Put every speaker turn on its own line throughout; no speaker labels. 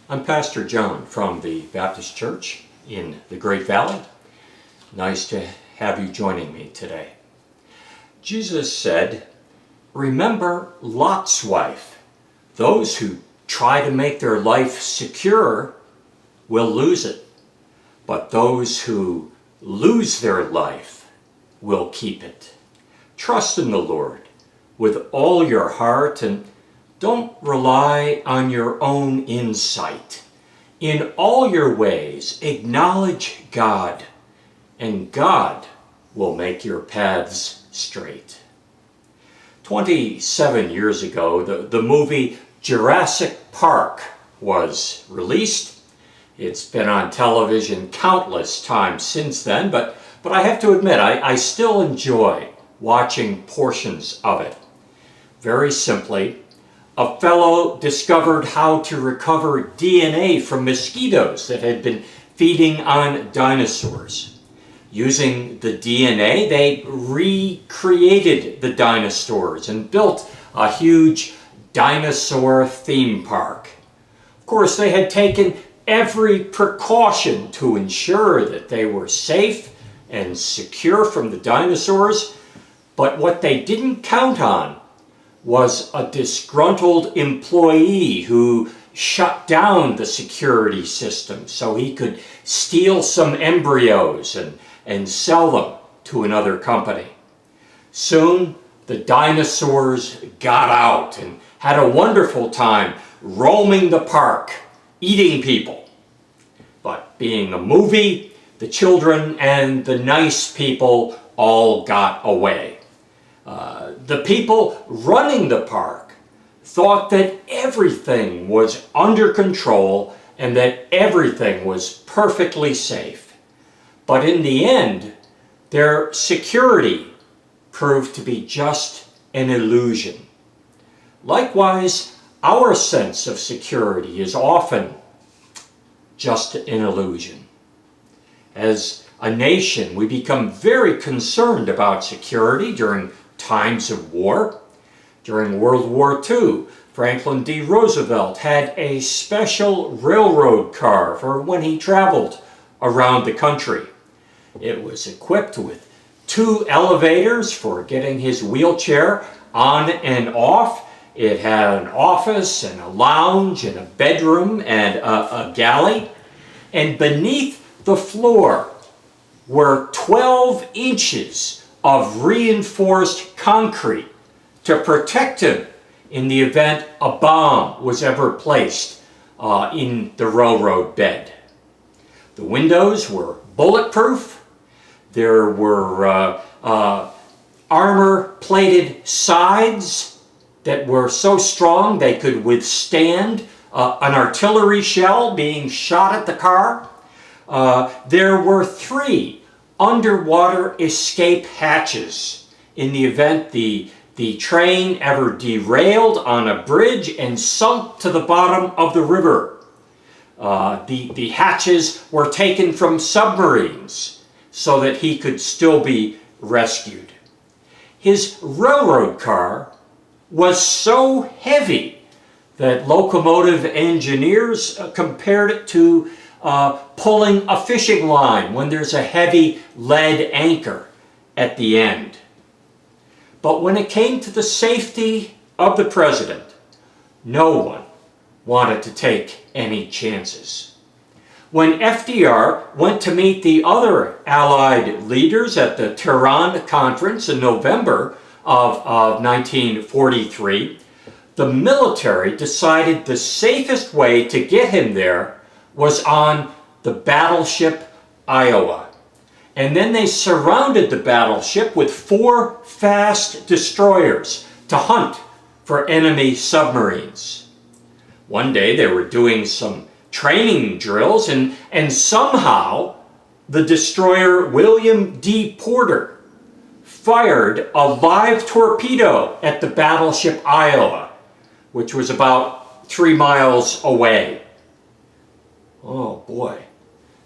I'm Pastor John from the Baptist Church in the Great Valley. Nice to have you joining me today. Jesus said, "Remember Lot's wife. Those who try to make their life secure will lose it, but those who lose their life will keep it." Trust in the Lord with all your heart and don't rely on your own insight. In all your ways, acknowledge God, and God will make your paths straight. 27 years ago, the movie Jurassic Park was released. It's been on television countless times since then, but I have to admit, I still enjoy watching portions of it. Very simply, a fellow discovered how to recover DNA from mosquitoes that had been feeding on dinosaurs. Using the DNA, they recreated the dinosaurs and built a huge dinosaur theme park. Of course, they had taken every precaution to ensure that they were safe and secure from the dinosaurs, but what they didn't count on was a disgruntled employee who shut down the security system so he could steal some embryos and sell them to another company. Soon, the dinosaurs got out and had a wonderful time roaming the park, eating people. But being a movie, the children and the nice people all got away. The people running the park thought that everything was under control and that everything was perfectly safe. But in the end, their security proved to be just an illusion. Likewise, our sense of security is often just an illusion. As a nation, we become very concerned about security during times of war. During World War II, Franklin D. Roosevelt had a special railroad car for when he traveled around the country. It was equipped with 2 elevators for getting his wheelchair on and off. It had an office and a lounge and a bedroom and a galley. And beneath the floor were 12 inches of reinforced concrete to protect him in the event a bomb was ever placed in the railroad bed. The windows were bulletproof. There were armor-plated sides that were so strong they could withstand an artillery shell being shot at the car. There were 3 underwater escape hatches in the event the train ever derailed on a bridge and sunk to the bottom of the river. The hatches were taken from submarines so that he could still be rescued. His railroad car was so heavy that locomotive engineers compared it to pulling a fishing line when there's a heavy lead anchor at the end. But when it came to the safety of the president, no one wanted to take any chances. When FDR went to meet the other Allied leaders at the Tehran Conference in November of 1943, the military decided the safest way to get him there was on the battleship Iowa. And then they surrounded the battleship with 4 fast destroyers to hunt for enemy submarines. One day they were doing some training drills and somehow the destroyer William D. Porter fired a live torpedo at the battleship Iowa, which was about 3 miles away. Oh boy.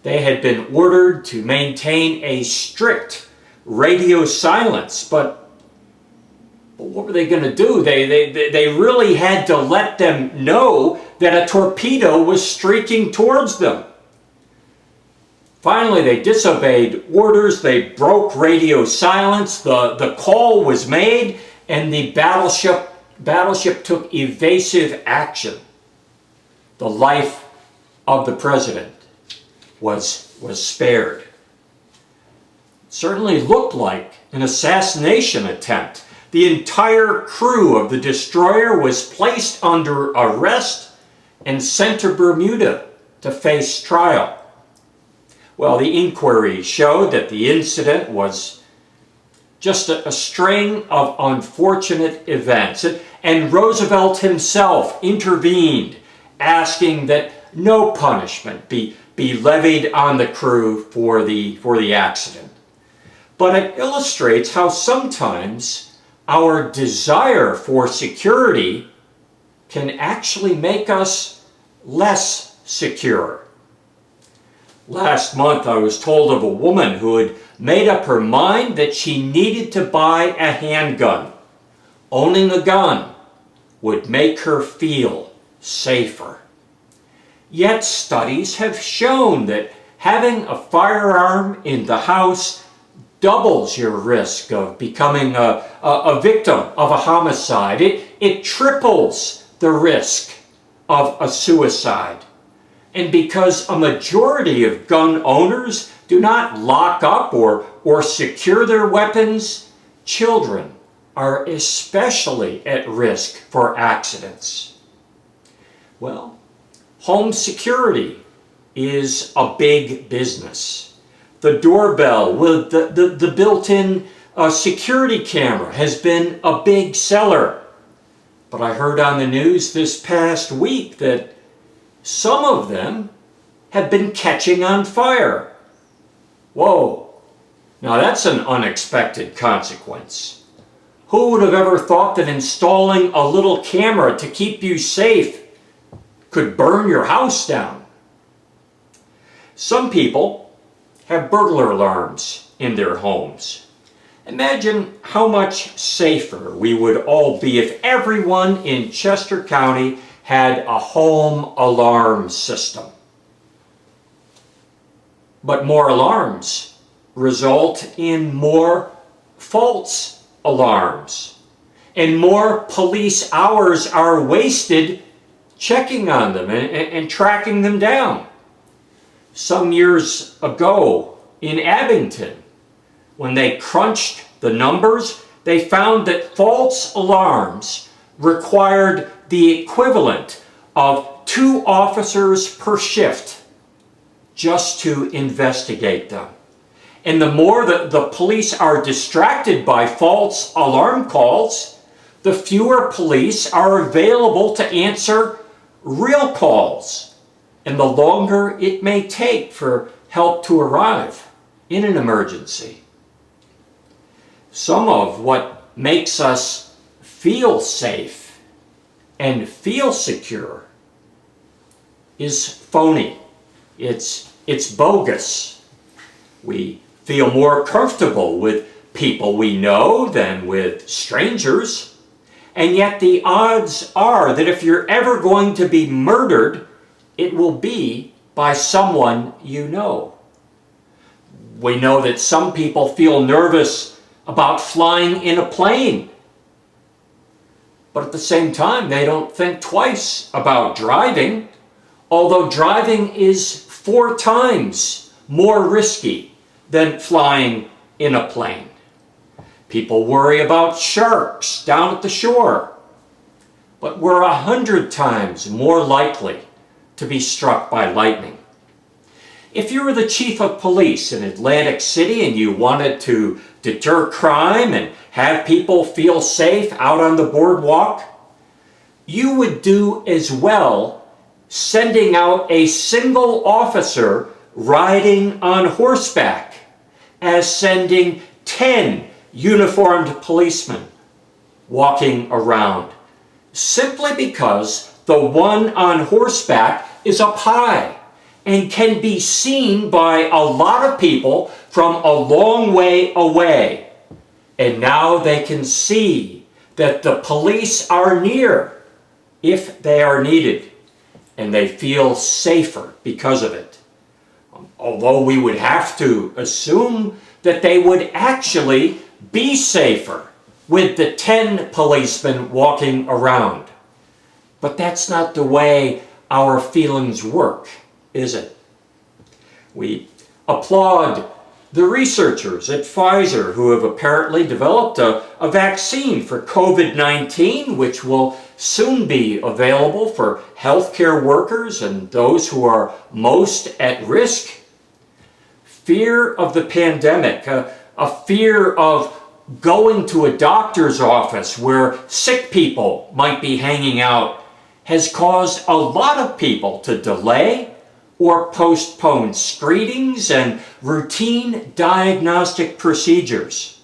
They had been ordered to maintain a strict radio silence, but what were they going to do? They really had to let them know that a torpedo was streaking towards them. Finally, they disobeyed orders. They broke radio silence. The call was made, and the battleship took evasive action. The life of the president was spared. It certainly looked like an assassination attempt. The entire crew of the destroyer was placed under arrest and sent to Bermuda to face trial. Well, the inquiry showed that the incident was just a string of unfortunate events, and Roosevelt himself intervened, asking that no punishment be levied on the crew for the accident. But it illustrates how sometimes our desire for security can actually make us less secure. Last month I was told of a woman who had made up her mind that she needed to buy a handgun. Owning a gun would make her feel safer. Yet studies have shown that having a firearm in the house doubles your risk of becoming a victim of a homicide. It triples the risk of a suicide. And because a majority of gun owners do not lock up or secure their weapons, children are especially at risk for accidents. Well, home security is a big business. The doorbell with the built-in security camera has been a big seller. But I heard on the news this past week that some of them have been catching on fire. Whoa, now that's an unexpected consequence. Who would have ever thought that installing a little camera to keep you safe could burn your house down? Some people have burglar alarms in their homes. Imagine how much safer we would all be if everyone in Chester County had a home alarm system. But more alarms result in more false alarms, and more police hours are wasted checking on them and tracking them down. Some years ago in Abington, when they crunched the numbers, they found that false alarms required the equivalent of 2 officers per shift just to investigate them. And the more that the police are distracted by false alarm calls, the fewer police are available to answer real calls, and the longer it may take for help to arrive in an emergency. Some of what makes us feel safe and feel secure is phony. It's bogus. We feel more comfortable with people we know than with strangers. And yet the odds are that if you're ever going to be murdered, it will be by someone you know. We know that some people feel nervous about flying in a plane. But at the same time, they don't think twice about driving, although driving is 4 times more risky than flying in a plane. People worry about sharks down at the shore, but we're 100 times more likely to be struck by lightning. If you were the chief of police in Atlantic City and you wanted to deter crime and have people feel safe out on the boardwalk, you would do as well sending out a single officer riding on horseback as sending 10 uniformed policemen walking around, simply because the one on horseback is up high and can be seen by a lot of people from a long way away. And now they can see that the police are near if they are needed. and they feel safer because of it. Although we would have to assume that they would actually be safer with the 10 policemen walking around. But that's not the way our feelings work, is it? We applaud the researchers at Pfizer who have apparently developed a vaccine for COVID-19, which will soon be available for healthcare workers and those who are most at risk. Fear of the pandemic, a fear of going to a doctor's office where sick people might be hanging out, has caused a lot of people to delay or postpone screenings and routine diagnostic procedures.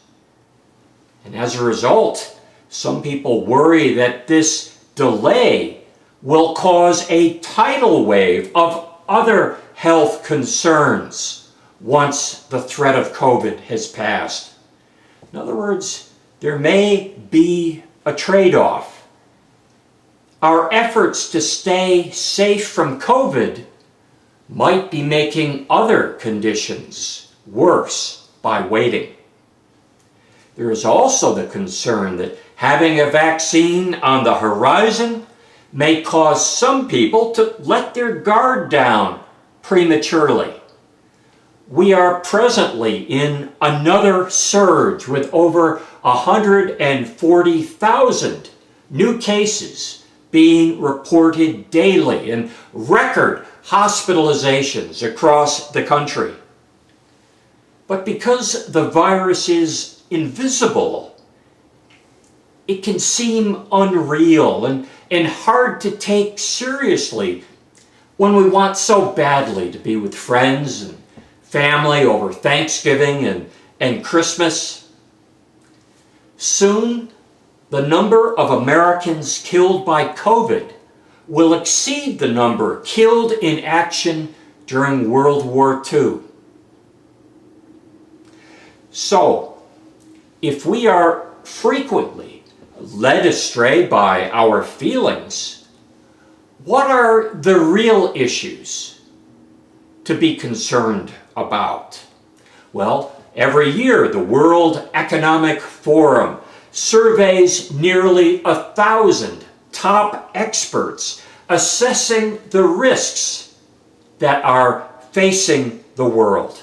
And as a result, some people worry that this delay will cause a tidal wave of other health concerns once the threat of COVID has passed. In other words, there may be a trade-off. Our efforts to stay safe from COVID might be making other conditions worse by waiting. There is also the concern that having a vaccine on the horizon may cause some people to let their guard down prematurely. We are presently in another surge with over 140,000 new cases being reported daily and record hospitalizations across the country. But because the virus is invisible, it can seem unreal and hard to take seriously when we want so badly to be with friends and family over Thanksgiving and Christmas. Soon, the number of Americans killed by COVID will exceed the number killed in action during World War II. So, if we are frequently led astray by our feelings, what are the real issues to be concerned about? Well, every year the World Economic Forum surveys nearly 1,000 top experts assessing the risks that are facing the world.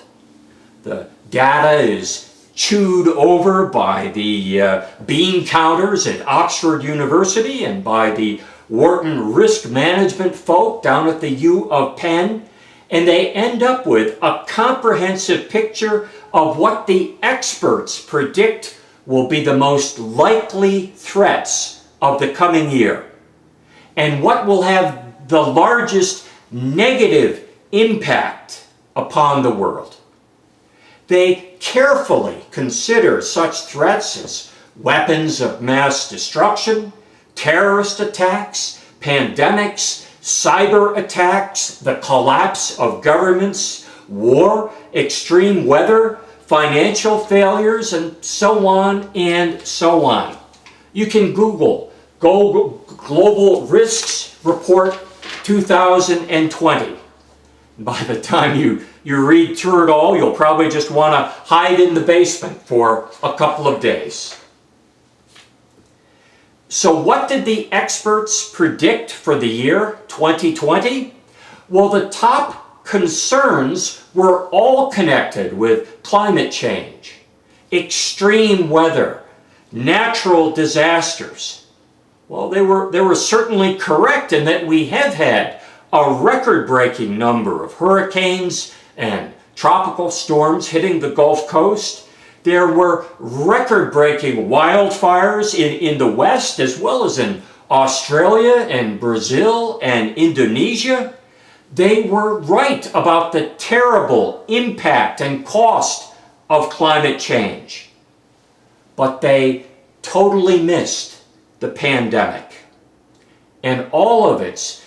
The data is chewed over by the bean counters at Oxford University and by the Wharton risk management folk down at the U of Penn, and they end up with a comprehensive picture of what the experts predict will be the most likely threats of the coming year, and what will have the largest negative impact upon the world. They carefully consider such threats as weapons of mass destruction, terrorist attacks, pandemics, cyber attacks, the collapse of governments, war, extreme weather, financial failures, and so on and so on. You can Google Global Risks Report 2020. By the time you read through it all, you'll probably just want to hide in the basement for a couple of days. So what did the experts predict for the year 2020? Well, the top concerns were all connected with climate change, extreme weather, natural disasters. Well, they were certainly correct in that we have had a record-breaking number of hurricanes and tropical storms hitting the Gulf Coast. There were record-breaking wildfires in the West, as well as in Australia and Brazil and Indonesia. They were right about the terrible impact and cost of climate change. But they totally missed the pandemic and all of its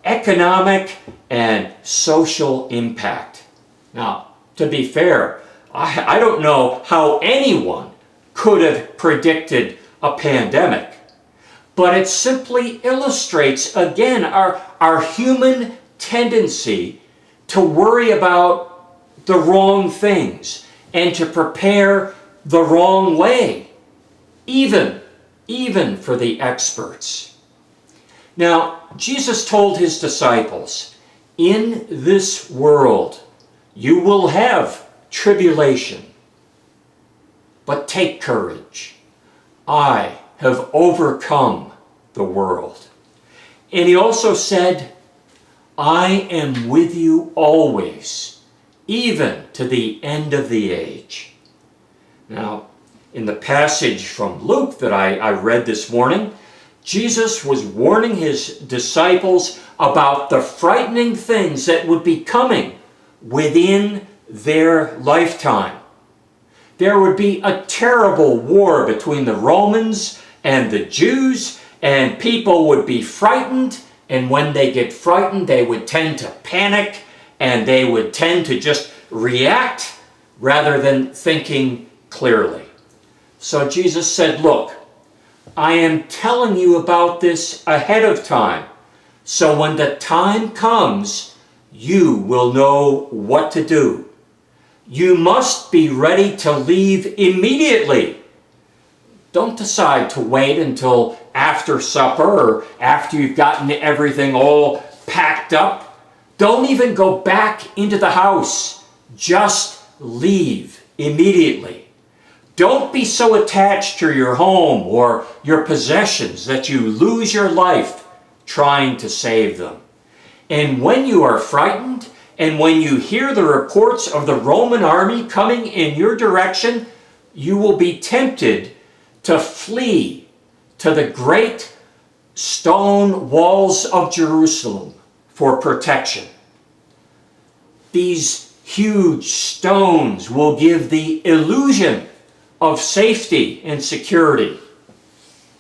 economic and social impact. Now, to be fair, I don't know how anyone could have predicted a pandemic, but it simply illustrates again our human tendency to worry about the wrong things and to prepare the wrong way, even for the experts. Now, Jesus told his disciples, in this world you will have tribulation, but take courage. I have overcome the world. And he also said, I am with you always, even to the end of the age. Now, in the passage from Luke that I read this morning, Jesus was warning his disciples about the frightening things that would be coming within their lifetime. There would be a terrible war between the Romans and the Jews, and people would be frightened, and when they get frightened, they would tend to panic, and they would tend to just react rather than thinking clearly. So Jesus said, look, I am telling you about this ahead of time, so when the time comes, you will know what to do. You must be ready to leave immediately. Don't decide to wait until after supper or after you've gotten everything all packed up. Don't even go back into the house. Just leave immediately. Don't be so attached to your home or your possessions that you lose your life trying to save them. And when you are frightened, and when you hear the reports of the Roman army coming in your direction, you will be tempted to flee to the great stone walls of Jerusalem for protection. These huge stones will give the illusion of safety and security,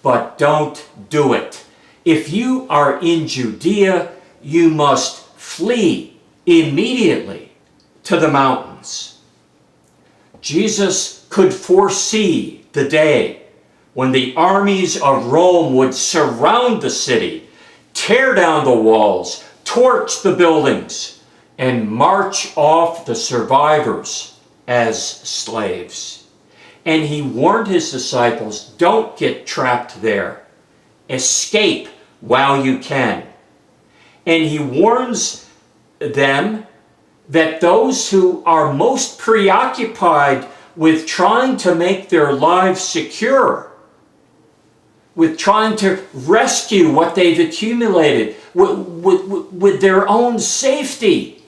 but don't do it. If you are in Judea, you must flee immediately to the mountains. Jesus could foresee the day when the armies of Rome would surround the city, tear down the walls, torch the buildings, and march off the survivors as slaves. And he warned his disciples, don't get trapped there. Escape while you can. And he warns them that those who are most preoccupied with trying to make their lives secure, with trying to rescue what they've accumulated, with their own safety,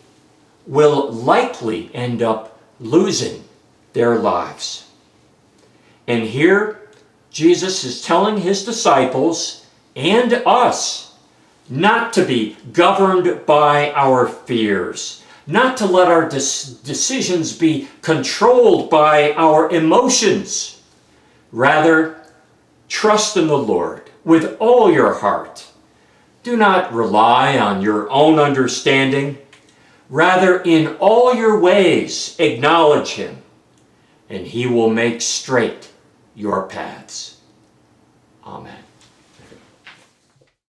will likely end up losing their lives. And here, Jesus is telling his disciples and us not to be governed by our fears, not to let our decisions be controlled by our emotions. Rather, trust in the Lord with all your heart. Do not rely on your own understanding. Rather, in all your ways, acknowledge him, and he will make straight your paths. Amen.